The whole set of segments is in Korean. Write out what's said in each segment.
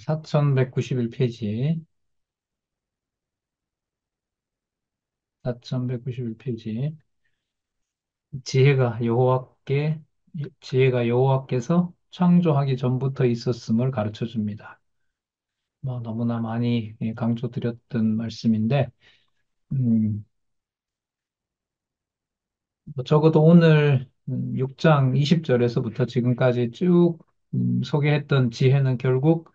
4191페이지, 4191페이지. 지혜가 여호와께, 지혜가 여호와께서 창조하기 전부터 있었음을 가르쳐 줍니다. 뭐 너무나 많이 강조드렸던 말씀인데, 음, 뭐 적어도 오늘 6장 20절에서부터 지금까지 쭉 소개했던 지혜는 결국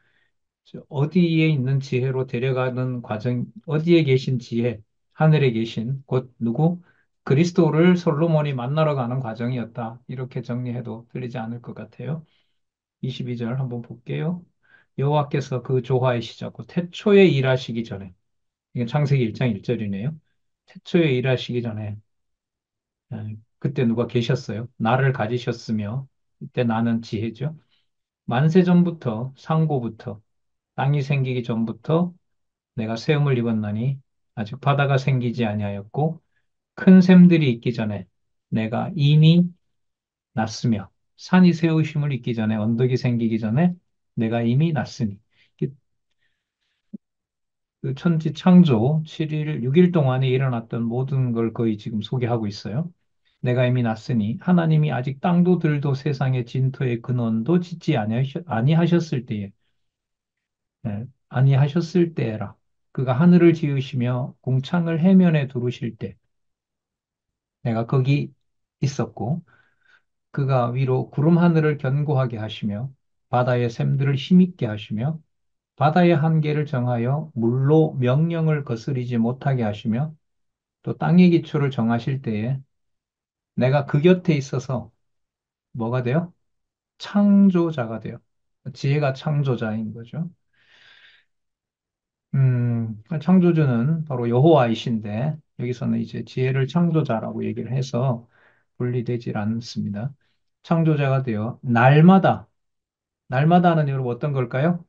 어디에 있는 지혜로 데려가는 과정, 어디에 계신 지혜, 하늘에 계신 곧 누구? 그리스도를 솔로몬이 만나러 가는 과정이었다. 이렇게 정리해도 틀리지 않을 것 같아요. 22절 한번 볼게요. 여호와께서 그 조화의 시작, 곧 태초에 일하시기 전에, 이게 창세기 1장 1절이네요. 태초에 일하시기 전에, 그때 누가 계셨어요? 나를 가지셨으며, 이때 나는 지혜죠. 만세 전부터, 상고부터, 땅이 생기기 전부터 내가 세움을 입었나니 아직 바다가 생기지 아니하였고 큰 샘들이 있기 전에 내가 이미 났으며 산이 세우심을 입기 전에 언덕이 생기기 전에 내가 이미 났으니 그 천지 창조 7일, 6일 동안에 일어났던 모든 걸 거의 지금 소개하고 있어요. 내가 이미 났으니 하나님이 아직 땅도 들도 세상의 진토의 근원도 짓지 아니하셨을 때에 아니하셨을 때라 그가 하늘을 지으시며 공창을 해면에 두르실 때 내가 거기 있었고 그가 위로 구름 하늘을 견고하게 하시며 바다의 샘들을 힘있게 하시며 바다의 한계를 정하여 물로 명령을 거스리지 못하게 하시며 또 땅의 기초를 정하실 때에 내가 그 곁에 있어서 뭐가 돼요? 창조자가 돼요. 지혜가 창조자인 거죠. 창조주는 바로 여호와이신데 여기서는 이제 지혜를 창조자라고 얘기를 해서 분리되질 않습니다. 창조자가 되어 날마다는 여러분 어떤 걸까요?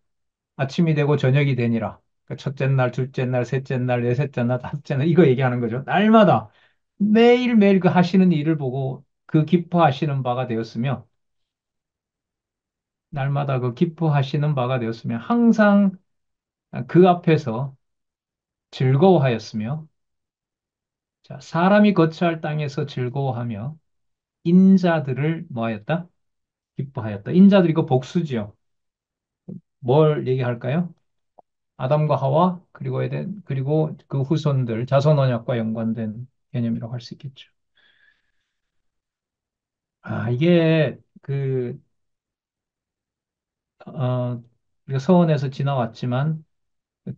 아침이 되고 저녁이 되니라. 그러니까 첫째 날, 둘째 날, 셋째 날, 넷째 날, 다섯째 날 이거 얘기하는 거죠. 날마다 매일매일 그 하시는 일을 보고 그 기뻐하시는 바가 되었으며 날마다 그 기뻐하시는 바가 되었으며 항상 그 앞에서 즐거워하였으며 자, 사람이 거처할 땅에서 즐거워하며 인자들을 뭐하였다? 기뻐하였다. 인자들 이거 복수지요. 뭘 얘기할까요? 아담과 하와 그리고 그 후손들 자손 언약과 연관된 개념이라고 할 수 있겠죠. 이게 우리가 서원에서 지나왔지만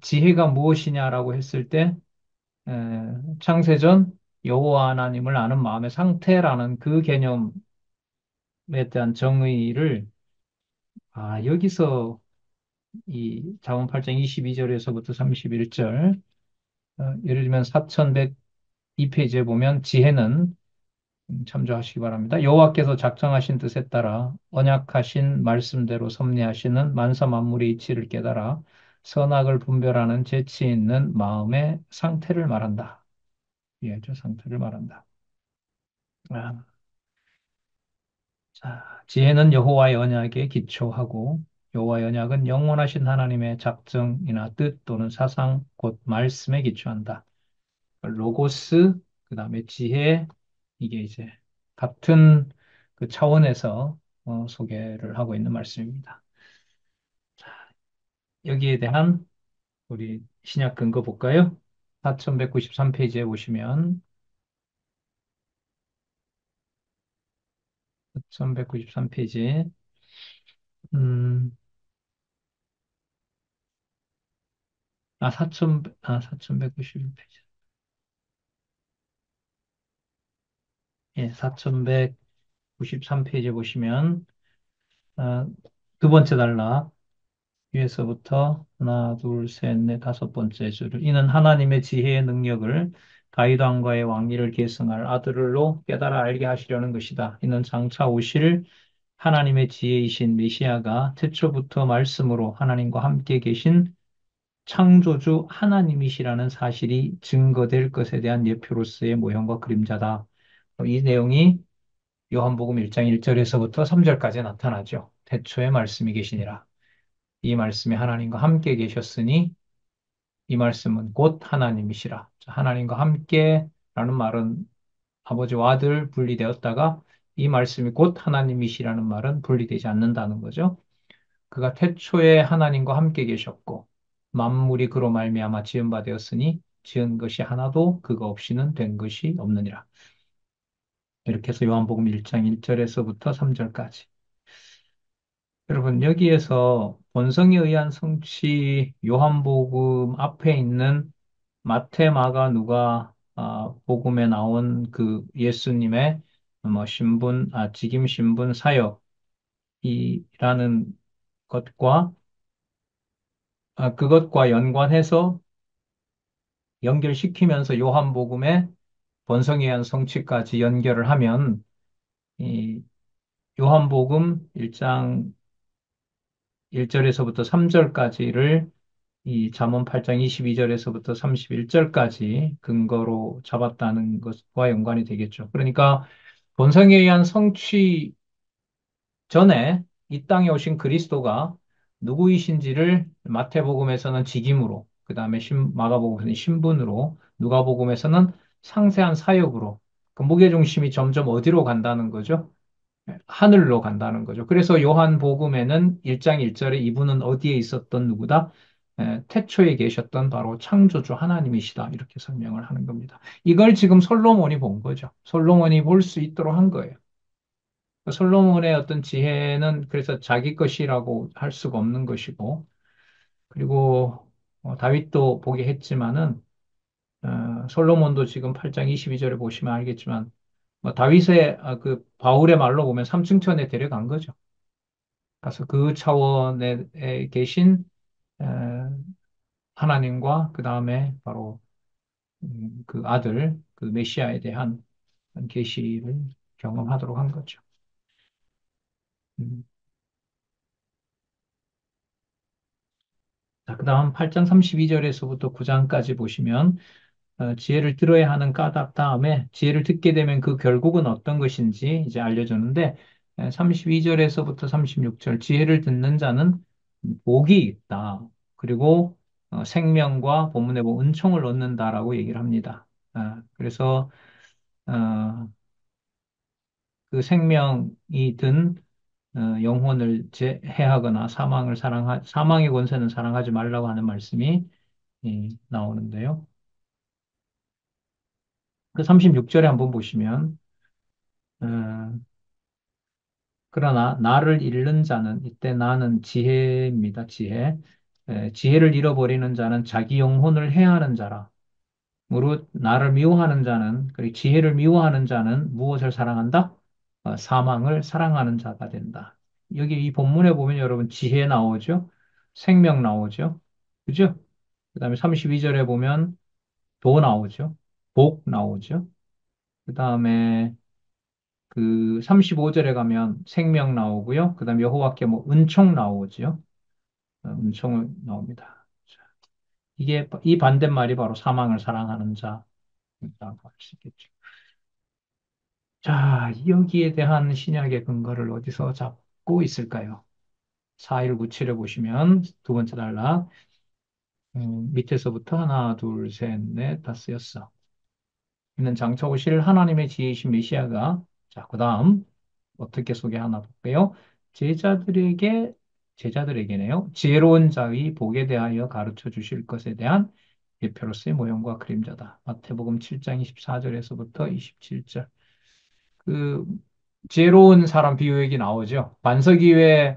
지혜가 무엇이냐라고 했을 때 창세전 여호와 하나님을 아는 마음의 상태라는 그 개념에 대한 정의를 여기서 이 잠언 8장 22절에서부터 31절 예를 들면 4102페이지에 보면 지혜는 참조하시기 바랍니다. 여호와께서 작정하신 뜻에 따라 언약하신 말씀대로 섭리하시는 만사 만물의 이치를 깨달아 선악을 분별하는 재치 있는 마음의 상태를 말한다. 예, 저 상태를 말한다. 아, 자, 지혜는 여호와의 언약에 기초하고 여호와의 언약은 영원하신 하나님의 작정이나 뜻 또는 사상 곧 말씀에 기초한다. 로고스, 그다음에 지혜 이게 이제 같은 그 차원에서 소개를 하고 있는 말씀입니다. 여기에 대한 우리 신약 근거 볼까요? 4193페이지에 보시면 4193페이지 음, 4191페이지 예, 4193페이지에 보시면 아, 두 번째 단락 위에서부터 하나, 둘, 셋, 넷, 다섯 번째 줄을 이는 하나님의 지혜의 능력을 다윗 왕과의 왕위를 계승할 아들로 깨달아 알게 하시려는 것이다. 이는 장차 오실 하나님의 지혜이신 메시아가 태초부터 말씀으로 하나님과 함께 계신 창조주 하나님이시라는 사실이 증거될 것에 대한 예표로서의 모형과 그림자다. 이 내용이 요한복음 1장 1절에서부터 3절까지 나타나죠. 태초에 말씀이 계시니라. 이 말씀이 하나님과 함께 계셨으니 이 말씀은 곧 하나님이시라. 자, 하나님과 함께라는 말은 아버지와 아들 분리되었다가 이 말씀이 곧 하나님이시라는 말은 분리되지 않는다는 거죠. 그가 태초에 하나님과 함께 계셨고 만물이 그로 말미암아 지은 바 되었으니 지은 것이 하나도 그거 없이는 된 것이 없느니라. 이렇게 해서 요한복음 1장 1절에서부터 3절까지. 여러분, 여기에서 본성에 의한 성취 요한복음 앞에 있는 마태, 마가, 누가 복음에 나온 그 예수님의 뭐 신분, 직임 신분 사역이라는 것과 그것과 연관해서 연결시키면서 요한복음의 본성에 의한 성취까지 연결을 하면 이 요한복음 1장 1절에서부터 3절까지를 이 잠언 8장 22절에서부터 31절까지 근거로 잡았다는 것과 연관이 되겠죠. 그러니까 본성에 의한 성취 전에 이 땅에 오신 그리스도가 누구이신지를 마태복음에서는 직임으로, 그 다음에 마가복음에서는 신분으로, 누가복음에서는 상세한 사역으로, 그 무게중심이 점점 어디로 간다는 거죠? 하늘로 간다는 거죠. 그래서 요한복음에는 1장 1절에 이분은 어디에 있었던 누구다? 태초에 계셨던 바로 창조주 하나님이시다. 이렇게 설명을 하는 겁니다. 이걸 지금 솔로몬이 본 거죠. 솔로몬이 볼 수 있도록 한 거예요. 솔로몬의 어떤 지혜는 그래서 자기 것이라고 할 수가 없는 것이고, 그리고 다윗도 보게 했지만은, 솔로몬도 지금 8장 22절에 보시면 알겠지만, 뭐 다윗의 그 바울의 말로 보면 삼층천에 데려간 거죠. 그래서 그 차원에 계신 에, 하나님과 그 다음에 바로 그 아들, 그 메시아에 대한 계시를 경험하도록 한 거죠. 음. 자, 그 다음 8장 32절에서부터 9장까지 보시면 지혜를 들어야 하는 까닭 다음에 지혜를 듣게 되면 그 결국은 어떤 것인지 이제 알려주는데 32절에서부터 36절 지혜를 듣는 자는 복이 있다. 그리고 생명과 본문에 보면 은총을 얻는다라고 얘기를 합니다. 그래서 어, 그 생명이 든 영혼을 해하거나 사망의 권세는 사랑하지 말라고 하는 말씀이 나오는데요. 그 36절에 한번 보시면 어, 그러나 나를 잃는 자는 이때 나는 지혜입니다. 지혜. 지혜를 잃어버리는 자는 자기 영혼을 해하는 자라. 무릇 나를 미워하는 자는 그리고 지혜를 미워하는 자는 무엇을 사랑한다? 사망을 사랑하는 자가 된다. 여기 이 본문에 보면 여러분 지혜 나오죠? 생명 나오죠? 그죠? 그다음에 32절에 보면 도 나오죠? 복 나오죠? 그다음에 그 35절에 가면 생명 나오고요. 그다음에 여호와께 뭐 은총 나오죠. 은총을 나옵니다. 자, 이게 이 반대말이 바로 사망을 사랑하는 자라고 할 수 있겠죠. 자, 여기에 대한 신약의 근거를 어디서 잡고 있을까요? 4197에 보시면 두 번째 단락 밑에서부터 하나, 둘, 셋, 넷, 다섯, 여섯. 이는 장차 오실 하나님의 지혜이신 메시아가 자, 그다음 어떻게 소개하나 볼게요. 제자들에게 제자들에게네요. 지혜로운 자의 복에 대하여 가르쳐 주실 것에 대한 예표로서의 모형과 그림자다. 마태복음 7장 24절에서부터 27절. 그 지혜로운 사람 비유 얘기 나오죠. 반석 위에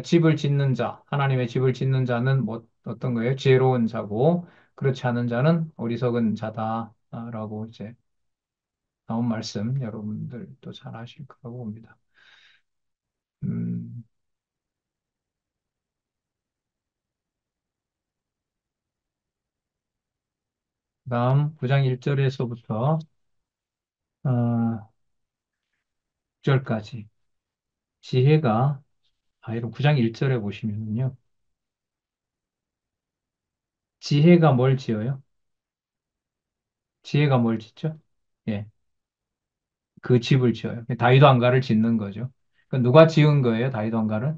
집을 짓는 자, 하나님의 집을 짓는 자는 뭐 어떤 거예요? 지혜로운 자고 그렇지 않은 자는 어리석은 자다라고 이제 나온 말씀 여러분들도 잘 아실 거라고 봅니다. 음, 다음 9장 1절에서부터 6절까지 지혜가 이런 9장 1절에 보시면요. 지혜가 뭘 지어요? 지혜가 뭘 짓죠? 예, 그 집을 지어요. 다윗 왕가를 짓는 거죠. 누가 지은 거예요? 다윗 왕가를?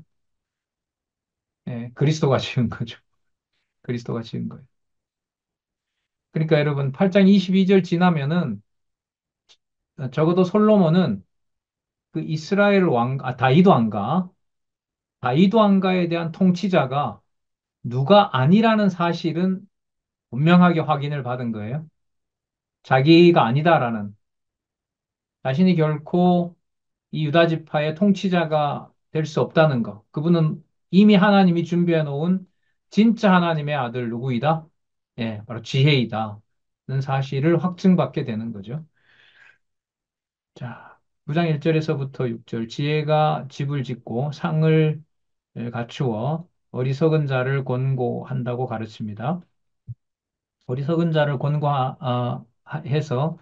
예, 그리스도가 지은 거죠. 그리스도가 지은 거예요. 그러니까 여러분 8장 22절 지나면은 적어도 솔로몬은 그 이스라엘 다윗 왕가, 다윗 왕가에 대한 통치자가 누가 아니라는 사실은 분명하게 확인을 받은 거예요. 자기가 아니다라는, 자신이 결코 이 유다 지파의 통치자가 될 수 없다는 거. 그분은 이미 하나님이 준비해 놓은 진짜 하나님의 아들 누구이다? 예, 바로 지혜이다. 는 사실을 확증받게 되는 거죠. 자, 9장 1절에서부터 6절. 지혜가 집을 짓고 상을 갖추어 어리석은 자를 권고한다고 가르칩니다. 어리석은 자를 권고해서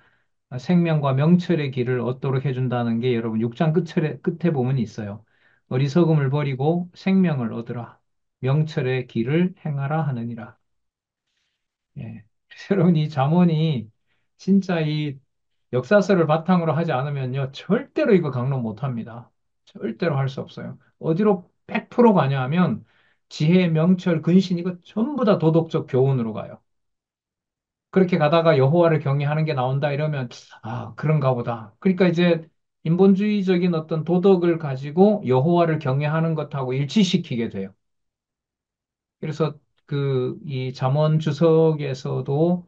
생명과 명철의 길을 얻도록 해준다는 게 여러분 6장 끝에 보면 있어요. 어리석음을 버리고 생명을 얻으라. 명철의 길을 행하라 하느니라. 예. 여러분 이 잠언이 진짜 이 역사서를 바탕으로 하지 않으면요. 절대로 이거 강론 못 합니다. 절대로 할 수 없어요. 어디로 100% 가냐 하면 지혜, 명철, 근신 이거 전부 다 도덕적 교훈으로 가요. 그렇게 가다가 여호와를 경외하는 게 나온다 이러면 아, 그런가 보다. 그러니까 이제 인본주의적인 어떤 도덕을 가지고 여호와를 경외하는 것하고 일치시키게 돼요. 그래서 그 이 잠언 주석에서도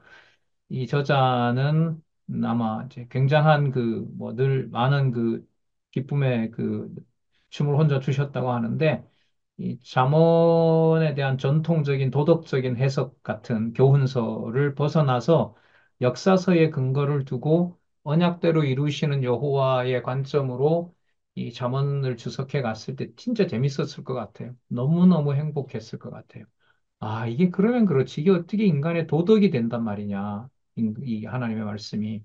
이 저자는 아마 이제 굉장한 그 뭐 늘 많은 그 기쁨의 그 춤을 혼자 추셨다고 하는데 이 잠언에 대한 전통적인 도덕적인 해석 같은 교훈서를 벗어나서 역사서의 근거를 두고 언약대로 이루시는 여호와의 관점으로 이 잠언을 주석해 갔을 때 진짜 재밌었을 것 같아요. 너무너무 행복했을 것 같아요. 아, 이게 그러면 그렇지. 이게 어떻게 인간의 도덕이 된단 말이냐. 이 하나님의 말씀이.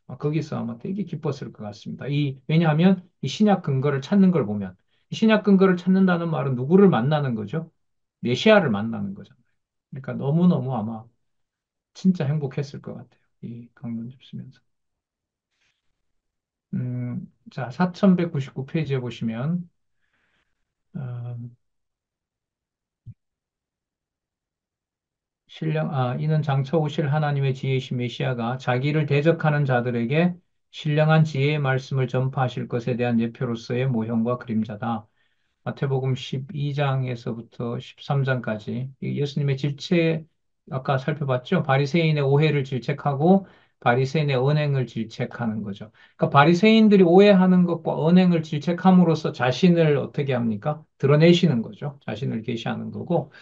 아, 거기서 아마 되게 기뻤을 것 같습니다. 왜냐하면 이 신약 근거를 찾는 걸 보면, 이 신약 근거를 찾는다는 말은 누구를 만나는 거죠? 메시아를 만나는 거잖아요. 그러니까 너무너무 아마 진짜 행복했을 것 같아요. 이 강론 접수면서. 자, 4199페이지에 보시면, 어, 이는 장차 오실 하나님의 지혜이신 메시아가 자기를 대적하는 자들에게 신령한 지혜의 말씀을 전파하실 것에 대한 예표로서의 모형과 그림자다. 마태복음 12장에서부터 13장까지 예수님의 질책 아까 살펴봤죠? 바리새인의 오해를 질책하고 바리새인의 언행을 질책하는 거죠. 그러니까 바리새인들이 오해하는 것과 언행을 질책함으로써 자신을 어떻게 합니까? 드러내시는 거죠. 자신을 계시하는 거고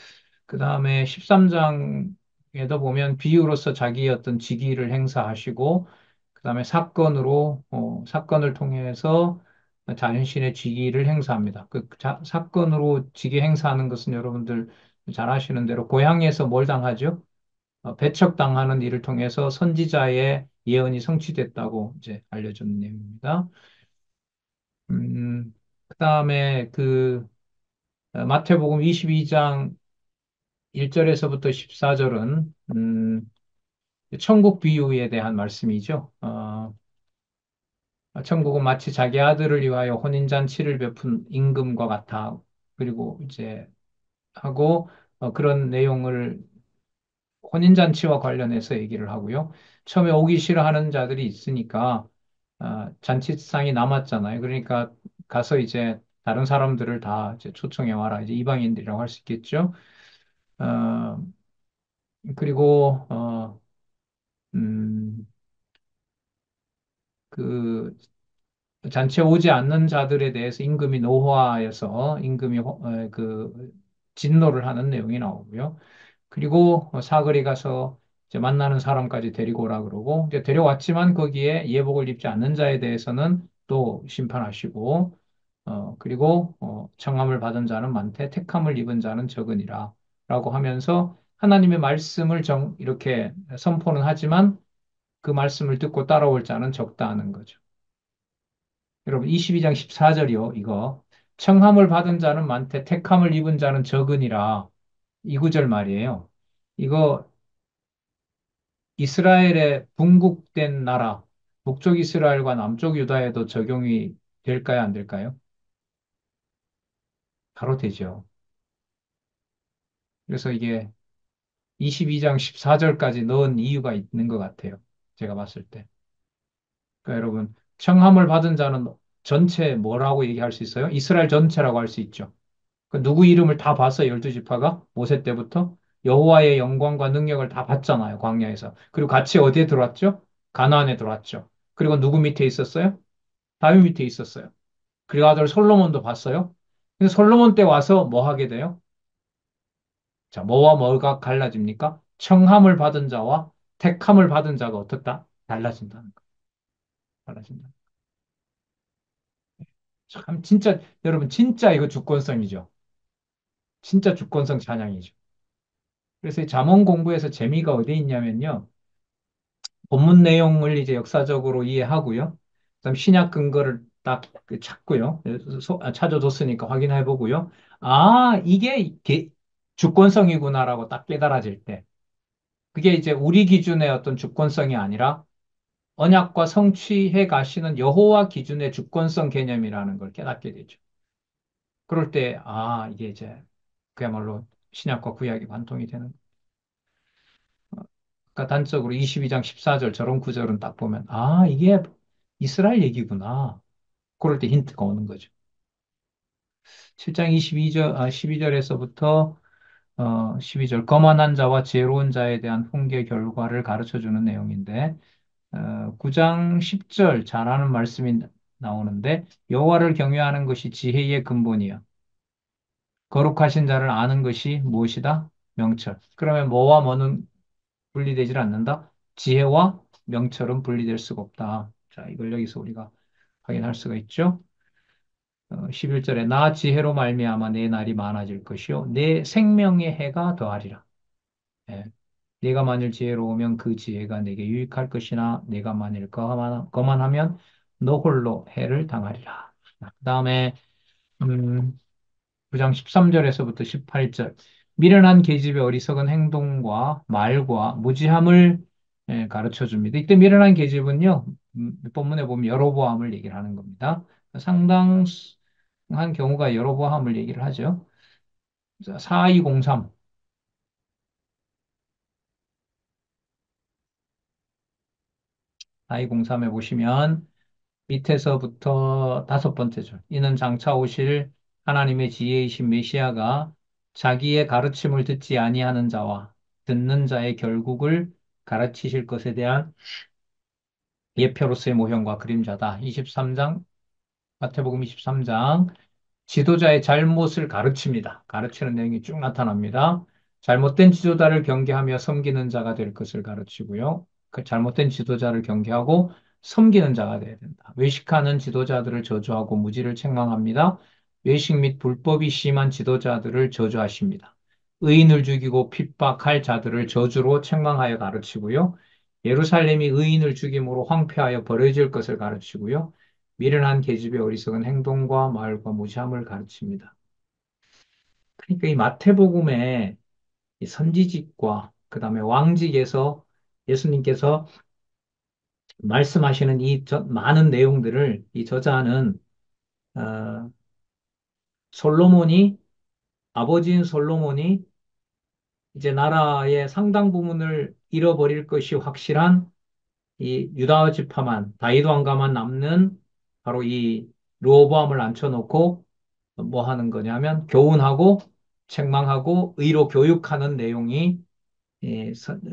그 다음에 13장에도 보면 비유로서 자기의 어떤 직위를 행사하시고, 그 다음에 사건을 통해서 자신의 직위를 행사합니다. 사건으로 직위 행사하는 것은 여러분들 잘 아시는 대로 고향에서 뭘 당하죠? 배척당하는 일을 통해서 선지자의 예언이 성취됐다고 이제 알려준 내용입니다. 그 다음에 마태복음 22장 1절에서부터 14절은 천국 비유에 대한 말씀이죠. 천국은 마치 자기 아들을 위하여 혼인잔치를 베푼 임금과 같아. 그리고 이제 하고 그런 내용을 혼인잔치와 관련해서 얘기를 하고요. 처음에 오기 싫어하는 자들이 있으니까 잔치상이 남았잖아요. 그러니까 가서 이제 다른 사람들을 다 이제 초청해 와라. 이제 이방인들이라고 할 수 있겠죠. 어, 그리고 음, 그 잔치에 오지 않는 자들에 대해서 임금이 노화해서 임금이 진노를 하는 내용이 나오고요. 그리고 사거리 가서 이제 만나는 사람까지 데리고 오라 그러고 이제 데려왔지만 거기에 예복을 입지 않는 자에 대해서는 또 심판하시고 그리고 청함을 받은 자는 많되 택함을 입은 자는 적으니라 라고 하면서 하나님의 말씀을 이렇게 선포는 하지만 그 말씀을 듣고 따라올 자는 적다 하는 거죠. 여러분 22장 14절이요. 이거 청함을 받은 자는 많되 택함을 입은 자는 적으니라 이 구절 말이에요. 이거 이스라엘의 분국된 나라, 북쪽 이스라엘과 남쪽 유다에도 적용이 될까요? 안 될까요? 바로 되죠. 그래서 이게 22장 14절까지 넣은 이유가 있는 것 같아요. 제가 봤을 때. 그러니까 여러분, 청함을 받은 자는 전체 뭐라고 얘기할 수 있어요? 이스라엘 전체라고 할 수 있죠. 그 누구 이름을 다 봤어요, 12지파가? 모세 때부터? 여호와의 영광과 능력을 다 봤잖아요, 광야에서. 그리고 같이 어디에 들어왔죠? 가나안에 들어왔죠. 그리고 누구 밑에 있었어요? 다윗 밑에 있었어요. 그리고 아들 솔로몬도 봤어요. 근데 솔로몬 때 와서 뭐 하게 돼요? 자, 뭐와 뭐가 갈라집니까? 청함을 받은 자와 택함을 받은 자가 어떻다? 달라진다는 거. 달라진다. 참, 진짜, 여러분, 진짜 이거 주권성이죠. 진짜 주권성 찬양이죠. 그래서 이 잠언 공부에서 재미가 어디 있냐면요. 본문 내용을 이제 역사적으로 이해하고요. 그다음 신약 근거를 딱그 찾고요. 찾아뒀으니까 확인해 보고요. 아, 이게 주권성이구나라고 딱 깨달아질 때. 그게 이제 우리 기준의 어떤 주권성이 아니라 언약과 성취해 가시는 여호와 기준의 주권성 개념이라는 걸 깨닫게 되죠. 그럴 때, 아, 이게 이제 그야말로 신약과 구약이 관통이 되는. 그러니까 단적으로 22장 14절 저런 구절은 딱 보면, 아, 이게 이스라엘 얘기구나. 그럴 때 힌트가 오는 거죠. 7장 22절, 12절에서부터 12절, 거만한 자와 지혜로운 자에 대한 훈계 결과를 가르쳐 주는 내용인데, 9장 10절 잘하는 말씀이 나오는데, 여호와를 경외하는 것이 지혜의 근본이야. 거룩하신 자를 아는 것이 무엇이다? 명철. 그러면 뭐와 뭐는 분리되질 않는다? 지혜와 명철은 분리될 수가 없다. 자, 이걸 여기서 우리가 확인할 수가 있죠. 11절에 나 지혜로 말미암아 내 날이 많아질 것이요 내 생명의 해가 더하리라. 예. 내가 만일 지혜로우면 그 지혜가 내게 유익할 것이나 내가 만일 거만하면 너 홀로 해를 당하리라. 그다음에 9장 13절에서부터 18절. 미련한 계집의 어리석은 행동과 말과 무지함을 가르쳐 줍니다. 이때 미련한 계집은요, 본문에 보면 여로보암을 얘기를 하는 겁니다. 상당한 경우가 여로보암을 얘기를 하죠. 4203, 4203에 보시면 밑에서부터 다섯 번째 줄. 이는 장차 오실 하나님의 지혜이신 메시아가 자기의 가르침을 듣지 아니하는 자와 듣는 자의 결국을 가르치실 것에 대한 예표로서의 모형과 그림자다. 23장, 마태복음 23장. 지도자의 잘못을 가르칩니다. 가르치는 내용이 쭉 나타납니다. 잘못된 지도자를 경계하며 섬기는 자가 될 것을 가르치고요. 그 잘못된 지도자를 경계하고 섬기는 자가 되어야 된다. 외식하는 지도자들을 저주하고 무지를 책망합니다. 외식 및 불법이 심한 지도자들을 저주하십니다. 의인을 죽이고 핍박할 자들을 저주로 책망하여 가르치고요. 예루살렘이 의인을 죽임으로 황폐하여 버려질 것을 가르치고요. 미련한 계집의 어리석은 행동과 말과 무시함을 가르칩니다. 그러니까 이 마태복음의 이 선지직과 그다음에 왕직에서 예수님께서 말씀하시는 이 많은 내용들을 이 저자는 어, 솔로몬이 아버지인 솔로몬이 이제 나라의 상당 부분을 잃어버릴 것이 확실한 이 유다 지파만 다윗 왕가만 남는 바로 이 르호보암을 앉혀놓고 뭐 하는 거냐면 교훈하고 책망하고 의로 교육하는 내용이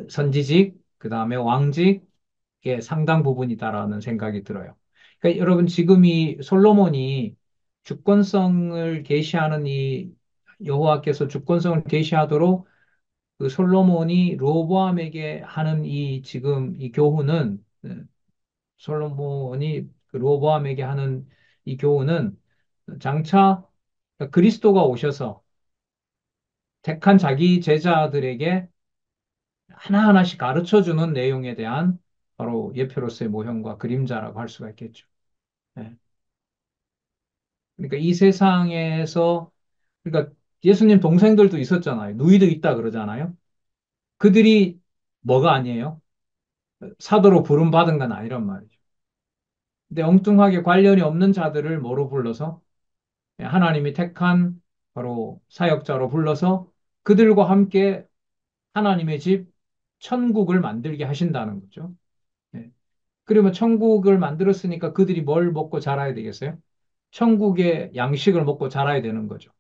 선지직 그다음에 왕직의 상당 부분이다라는 생각이 들어요. 그러니까 여러분 지금 이 솔로몬이 주권성을 계시하는 이 여호와께서 주권성을 계시하도록 그 솔로몬이 로보암에게 하는 이 지금 이 교훈은 솔로몬이 그 로보암에게 하는 이 교훈은 장차 그리스도가 오셔서 택한 자기 제자들에게 하나하나씩 가르쳐 주는 내용에 대한 바로 예표로서의 모형과 그림자라고 할 수가 있겠죠. 예. 그러니까 이 세상에서 그러니까 예수님 동생들도 있었잖아요. 누이도 있다 그러잖아요. 그들이 뭐가 아니에요? 사도로 부름받은 건 아니란 말이죠. 근데 엉뚱하게 관련이 없는 자들을 뭐로 불러서 하나님이 택한 바로 사역자로 불러서 그들과 함께 하나님의 집, 천국을 만들게 하신다는 거죠. 예. 그러면 천국을 만들었으니까 그들이 뭘 먹고 자라야 되겠어요? 천국의 양식을 먹고 자라야 되는 거죠.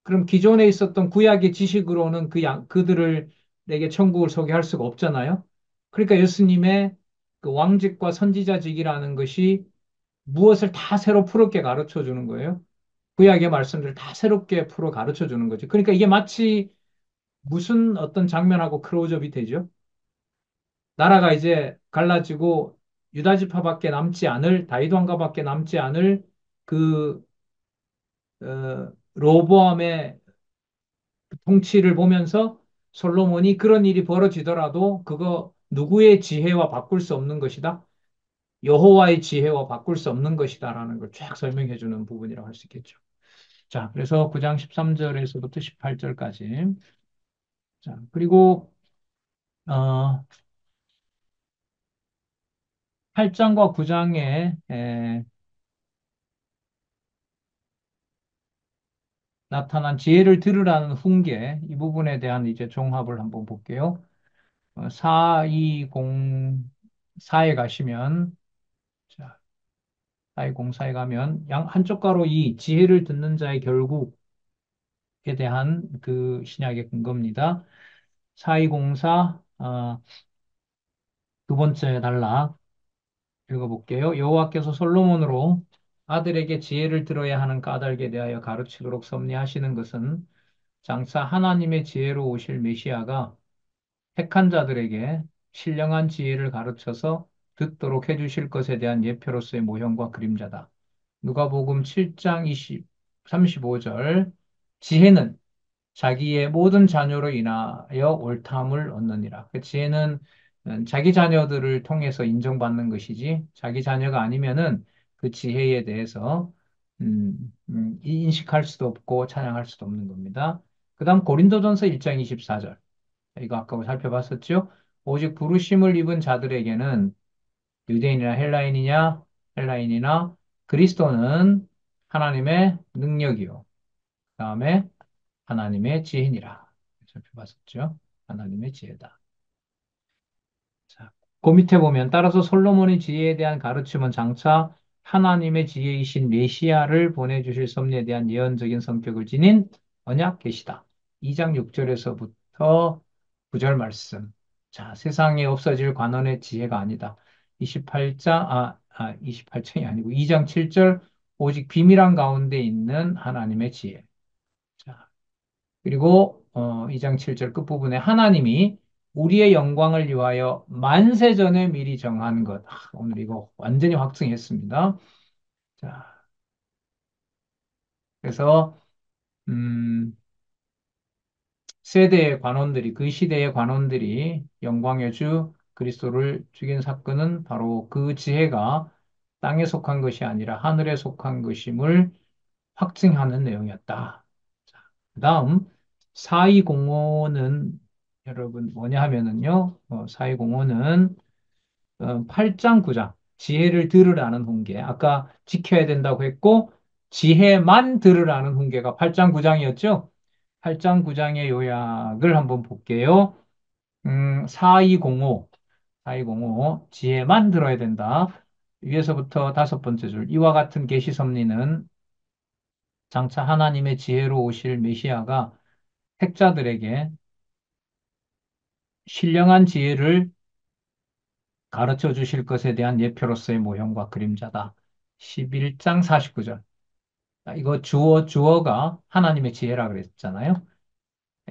그럼 기존에 있었던 구약의 지식으로는 그들을 내게 천국을 소개할 수가 없잖아요. 그러니까 예수님의 그 왕직과 선지자직이라는 것이 무엇을 다 새로 풀었게 가르쳐 주는 거예요. 구약의 말씀들을 다 새롭게 풀어 가르쳐 주는 거죠. 그러니까 이게 마치 무슨 어떤 장면하고 크로즈업이 되죠. 나라가 이제 갈라지고 유다 지파밖에 남지 않을 다윗 왕가밖에 남지 않을 그 로보암의 통치를 보면서 솔로몬이 그런 일이 벌어지더라도 그거 누구의 지혜와 바꿀 수 없는 것이다. 여호와의 지혜와 바꿀 수 없는 것이다라는 걸 쫙 설명해 주는 부분이라고 할 수 있겠죠. 자, 그래서 9장 13절에서부터 18절까지. 자, 그리고 어 8장과 9장에 나타난 지혜를 들으라는 훈계, 이 부분에 대한 이제 종합을 한번 볼게요. 420사에 가시면, 자, 420사에 가면, 한쪽 가로 이 지혜를 듣는 자의 결국에 대한 그 신약의 근거입니다. 4204, 두 번째 단락 읽어볼게요. 여호와께서 솔로몬으로 아들에게 지혜를 들어야 하는 까닭에 대하여 가르치도록 섭리하시는 것은 장차 하나님의 지혜로 오실 메시아가 택한 자들에게 신령한 지혜를 가르쳐서 듣도록 해주실 것에 대한 예표로서의 모형과 그림자다. 누가복음 7장 35절 지혜는 자기의 모든 자녀로 인하여 옳담을 얻느니라. 그 지혜는 자기 자녀들을 통해서 인정받는 것이지 자기 자녀가 아니면은 그 지혜에 대해서 인식할 수도 없고 찬양할 수도 없는 겁니다. 그다음 고린도전서 1장 24절. 이거 아까 살펴봤었죠? 오직 부르심을 입은 자들에게는 유대인이나 헬라인이나 그리스도는 하나님의 능력이요. 그다음에 하나님의 지혜니라. 살펴봤었죠? 하나님의 지혜다. 자, 그 밑에 보면 따라서 솔로몬의 지혜에 대한 가르침은 장차 하나님의 지혜이신 메시아를 보내주실 섭리에 대한 예언적인 성격을 지닌 언약 계시다. 2장 6절에서부터 9절 말씀. 자, 세상에 없어질 관원의 지혜가 아니다. 28장이 아니고 2장 7절 오직 비밀한 가운데 있는 하나님의 지혜. 자, 그리고 2장 7절 끝부분에 하나님이 우리의 영광을 위하여 만세 전에 미리 정한 것. 오늘 이거 완전히 확증했습니다. 자, 그래서 음, 세대의 관원들이 그 시대의 관원들이 영광의 주 그리스도를 죽인 사건은 바로 그 지혜가 땅에 속한 것이 아니라 하늘에 속한 것임을 확증하는 내용이었다. 자, 그다음 4205는 여러분 뭐냐 하면은요. 4205는 8장 9장 지혜를 들으라는 훈계. 아까 지켜야 된다고 했고 지혜만 들으라는 훈계가 8장 9장이었죠. 8장 9장의 요약을 한번 볼게요. 4205 지혜만 들어야 된다. 위에서부터 다섯 번째 줄 이와 같은 계시 섭리는 장차 하나님의 지혜로 오실 메시아가 택자들에게 신령한 지혜를 가르쳐 주실 것에 대한 예표로서의 모형과 그림자다. 11장 49절. 이거 주어가 하나님의 지혜라 그랬잖아요.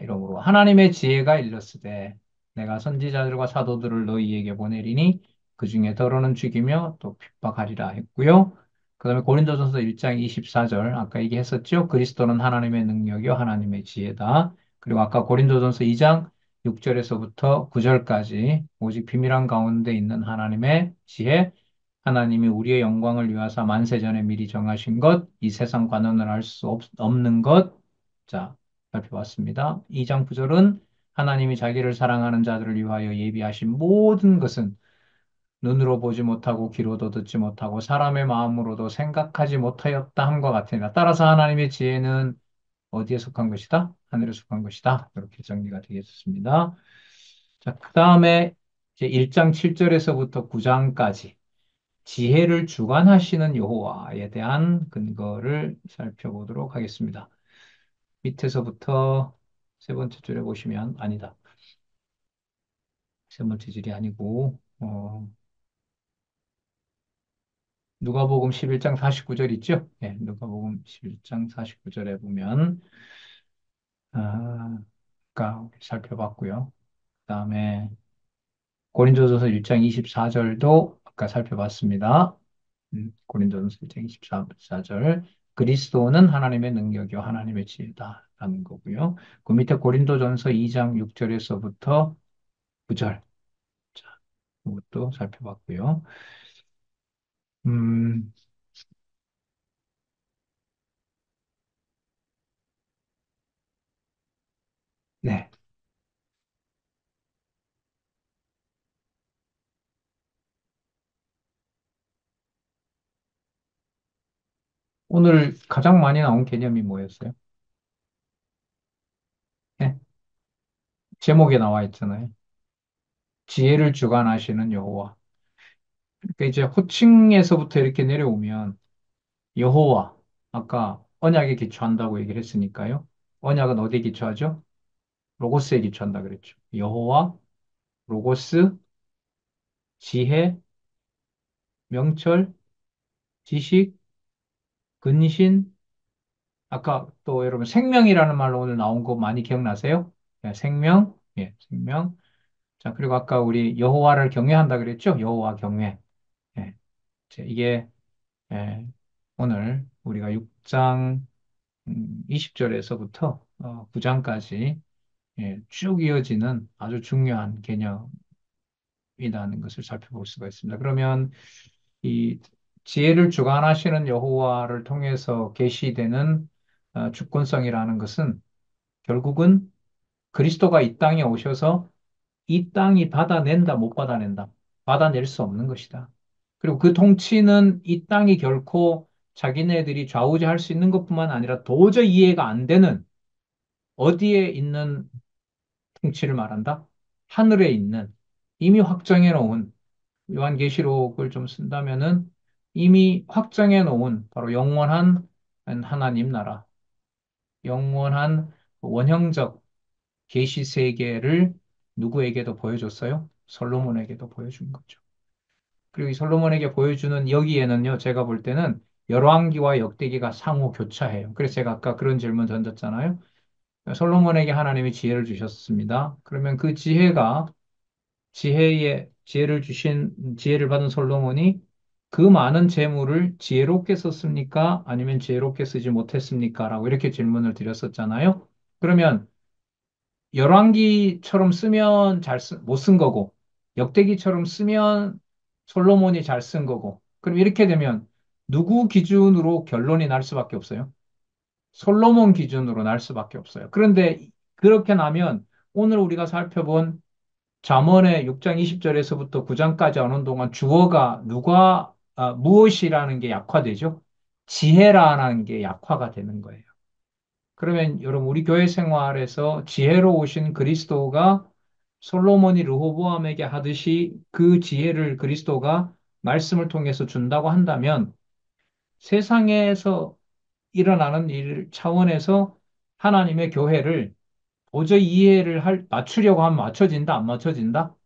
이러므로 하나님의 지혜가 일렀으되 내가 선지자들과 사도들을 너희에게 보내리니 그 중에 더러는 죽이며 또 핍박하리라 했고요. 그다음에 고린도전서 1장 24절 아까 얘기했었죠. 그리스도는 하나님의 능력이요 하나님의 지혜다. 그리고 아까 고린도전서 2장 6절에서부터 9절까지 오직 비밀한 가운데 있는 하나님의 지혜 하나님이 우리의 영광을 위하사 만세전에 미리 정하신 것, 이 세상 관원을 알 수 없는 것. 자, 살펴봤습니다. 2장 9절은 하나님이 자기를 사랑하는 자들을 위하여 예비하신 모든 것은 눈으로 보지 못하고 귀로도 듣지 못하고 사람의 마음으로도 생각하지 못하였다 함과 같으니라. 따라서 하나님의 지혜는 어디에 속한 것이다? 하늘에 속한 것이다. 이렇게 정리가 되겠습니다. 자, 그 다음에 이제 1장 7절에서부터 9장까지 지혜를 주관하시는 여호와에 대한 근거를 살펴보도록 하겠습니다. 밑에서부터 세 번째 줄에 보시면, 아니다. 세 번째 줄이 아니고, 누가복음 11장 49절 있죠? 네, 누가복음 11장 49절에 보면, 아까 살펴봤고요. 그다음에 고린도전서 1장 24절도 아까 살펴봤습니다. 고린도전서 1장 24절. 그리스도는 하나님의 능력이요 하나님의 지혜다라는 거고요. 그 밑에 고린도전서 2장 6절에서부터 9절. 자, 이것도 살펴봤고요. 음, 네. 오늘 가장 많이 나온 개념이 뭐였어요? 네. 제목에 나와 있잖아요. 지혜를 주관하시는 여호와. 그러니까 이제 호칭에서부터 이렇게 내려오면 여호와, 아까 언약에 기초한다고 얘기를 했으니까요. 언약은 어디에 기초하죠? 로고스에 기초한다 그랬죠. 여호와, 로고스, 지혜, 명철, 지식, 근신, 아까 또 여러분 생명이라는 말로 오늘 나온 거 많이 기억나세요? 예, 생명, 예, 생명. 자, 그리고 아까 우리 여호와를 경외한다 그랬죠? 여호와 경외. 예, 이게 예, 오늘 우리가 6장 20절에서부터 9장까지 예, 쭉 이어지는 아주 중요한 개념이라는 것을 살펴볼 수가 있습니다. 그러면 이 지혜를 주관하시는 여호와를 통해서 계시되는 주권성이라는 것은 결국은 그리스도가 이 땅에 오셔서 이 땅이 받아낸다, 못 받아낸다. 받아낼 수 없는 것이다. 그리고 그 통치는 이 땅이 결코 자기네들이 좌우지할 수 있는 것뿐만 아니라 도저히 이해가 안 되는 어디에 있는 통치를 말한다? 하늘에 있는 이미 확정해 놓은 요한계시록을 좀 쓴다면은 이미 확정해 놓은 바로 영원한 하나님 나라, 영원한 원형적 계시 세계를 누구에게도 보여줬어요? 솔로몬에게도 보여준 거죠. 그리고 이 솔로몬에게 보여주는 여기에는요, 제가 볼 때는 열왕기와 역대기가 상호 교차해요. 그래서 제가 아까 그런 질문 던졌잖아요. 솔로몬에게 하나님이 지혜를 주셨습니다. 그러면 그 지혜를 주신 지혜를 받은 솔로몬이 그 많은 재물을 지혜롭게 썼습니까? 아니면 지혜롭게 쓰지 못했습니까? 라고 이렇게 질문을 드렸었잖아요. 그러면 열왕기처럼 쓰면 못 쓴 거고 역대기처럼 쓰면 솔로몬이 잘 쓴 거고 그럼 이렇게 되면 누구 기준으로 결론이 날 수밖에 없어요? 솔로몬 기준으로 날 수밖에 없어요. 그런데 그렇게 나면 오늘 우리가 살펴본 잠언의 6장 20절에서부터 9장까지 하는 동안 주어가 무엇이라는 게 약화되죠? 지혜라는 게 약화가 되는 거예요. 그러면 여러분 우리 교회 생활에서 지혜로 오신 그리스도가 솔로몬이 르호보암에게 하듯이 그 지혜를 그리스도가 말씀을 통해서 준다고 한다면 세상에서 일어나는 일 차원에서 하나님의 교회를 도저히 맞추려고 하면 맞춰진다, 안 맞춰진다?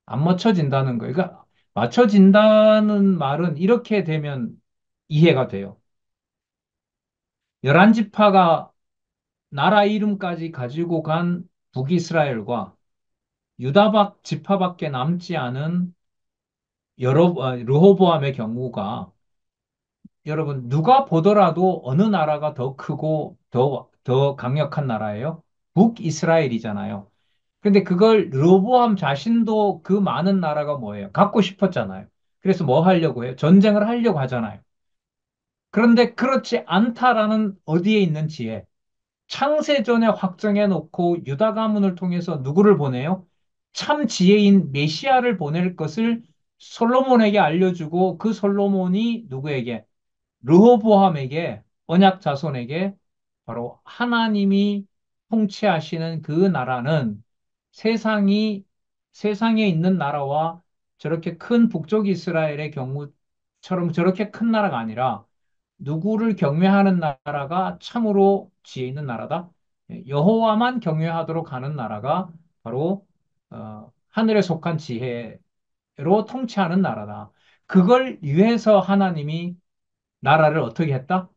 안 맞춰진다는 거예요. 그러니까 맞춰진다는 말은 이렇게 되면 이해가 돼요. 열한 지파가 나라 이름까지 가지고 간 북이스라엘과 유다박 지파밖에 남지 않은 르호보암의 경우가 여러분 누가 보더라도 어느 나라가 더 크고 더 강력한 나라예요? 북이스라엘이잖아요. 근데 그걸 르호보암 자신도 그 많은 나라가 뭐예요? 갖고 싶었잖아요. 그래서 뭐 하려고 해요? 전쟁을 하려고 하잖아요. 그런데 그렇지 않다라는 어디에 있는 지혜? 창세전에 확정해 놓고 유다 가문을 통해서 누구를 보내요? 참 지혜인 메시아를 보낼 것을 솔로몬에게 알려주고 그 솔로몬이 누구에게? 르호보암에게 언약 자손에게 바로 하나님이 통치하시는 그 나라는 세상이, 세상에 있는 나라와 저렇게 큰 북쪽 이스라엘의 경우처럼 저렇게 큰 나라가 아니라 누구를 경외하는 나라가 참으로 지혜 있는 나라다. 여호와만 경외하도록 하는 나라가 바로 하늘에 속한 지혜로 통치하는 나라다. 그걸 위해서 하나님이 나라를 어떻게 했다?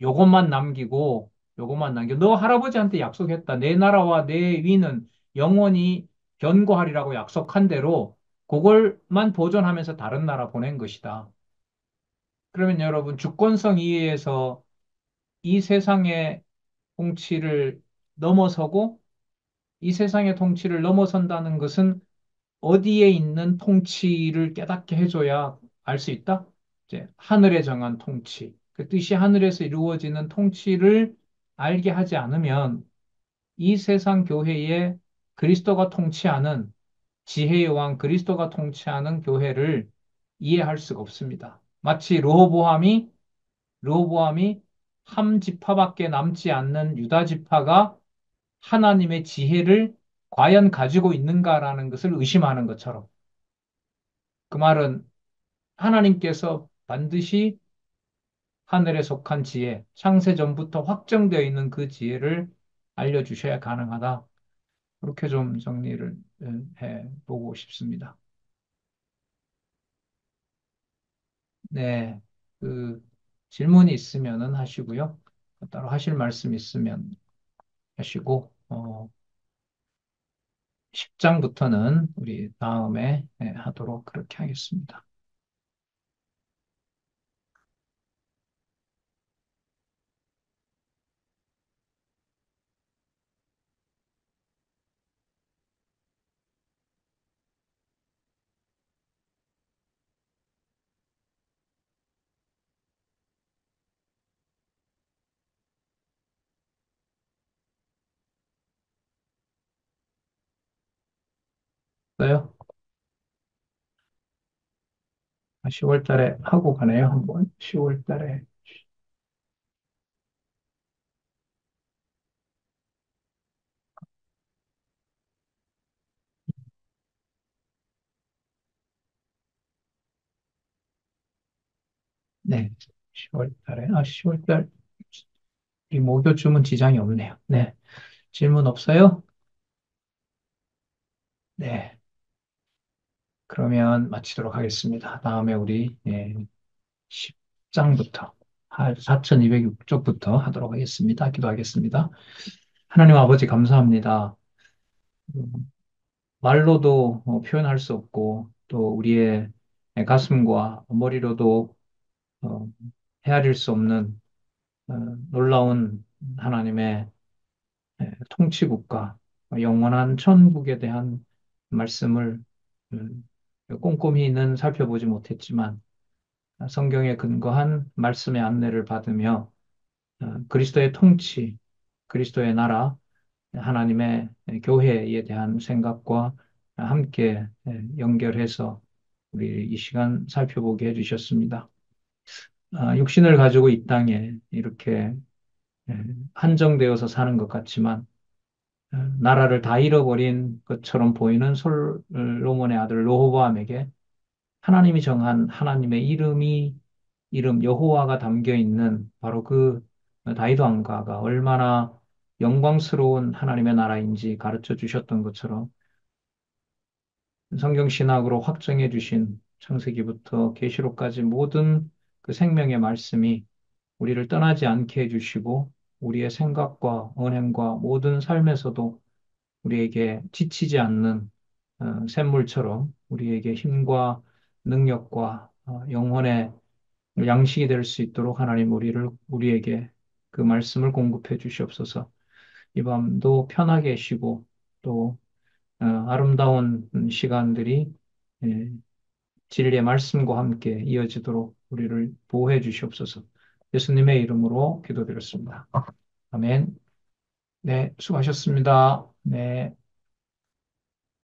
요것만 남기고 요것만 남겨. 너 할아버지한테 약속했다. 내 나라와 내 위는 영원히 견고하리라고 약속한 대로 그걸만 보존하면서 다른 나라 보낸 것이다. 그러면 여러분 주권성 이해에서 이 세상의 통치를 넘어서고 이 세상의 통치를 넘어선다는 것은 어디에 있는 통치를 깨닫게 해줘야 알 수 있다? 이제 하늘에 정한 통치, 그 뜻이 하늘에서 이루어지는 통치를 알게 하지 않으면 이 세상 교회에 그리스도가 통치하는 지혜의 왕 그리스도가 통치하는 교회를 이해할 수가 없습니다. 마치 르호보암이 함 지파밖에 남지 않는 유다 지파가 하나님의 지혜를 과연 가지고 있는가라는 것을 의심하는 것처럼 그 말은 하나님께서 반드시 하늘에 속한 지혜, 창세 전부터 확정되어 있는 그 지혜를 알려주셔야 가능하다. 그렇게 좀 정리를 해 보고 싶습니다. 네, 그 질문이 있으면은 하시고요. 따로 하실 말씀 있으면 하시고, 10장부터는 우리 다음에 하도록 그렇게 하겠습니다. 어요 10월 달에 하고 가네요, 한번. 10월 달에. 네, 10월 달에. 10월 달, 이 목요쯤은 지장이 없네요. 네, 질문 없어요? 네, 그러면 마치도록 하겠습니다. 다음에 우리 10장부터, 4206쪽부터 하도록 하겠습니다. 기도하겠습니다. 하나님 아버지 감사합니다. 음, 말로도 표현할 수 없고, 또 우리의 가슴과 머리로도 어, 헤아릴 수 없는 어, 놀라운 하나님의 통치국가, 영원한 천국에 대한 말씀을 음, 꼼꼼히는 살펴보지 못했지만 성경에 근거한 말씀의 안내를 받으며 그리스도의 통치, 그리스도의 나라, 하나님의 교회에 대한 생각과 함께 연결해서 우리 이 시간 살펴보게 해주셨습니다. 육신을 가지고 이 땅에 이렇게 한정되어서 사는 것 같지만 나라를 다 잃어버린 것처럼 보이는 솔로몬의 아들 로호보암에게 하나님이 정한 하나님의 이름 여호와가 담겨 있는 바로 그 다윗 왕가가 얼마나 영광스러운 하나님의 나라인지 가르쳐 주셨던 것처럼 성경 신학으로 확정해 주신 창세기부터 계시록까지 모든 그 생명의 말씀이 우리를 떠나지 않게 해주시고 우리의 생각과 언행과 모든 삶에서도 우리에게 지치지 않는 샘물처럼 우리에게 힘과 능력과 영혼의 양식이 될 수 있도록 하나님 우리에게 그 말씀을 공급해 주시옵소서. 이 밤도 편하게 쉬고 또 아름다운 시간들이 예, 진리의 말씀과 함께 이어지도록 우리를 보호해 주시옵소서. 예수님의 이름으로 기도드렸습니다. 아멘. 네, 수고하셨습니다. 네.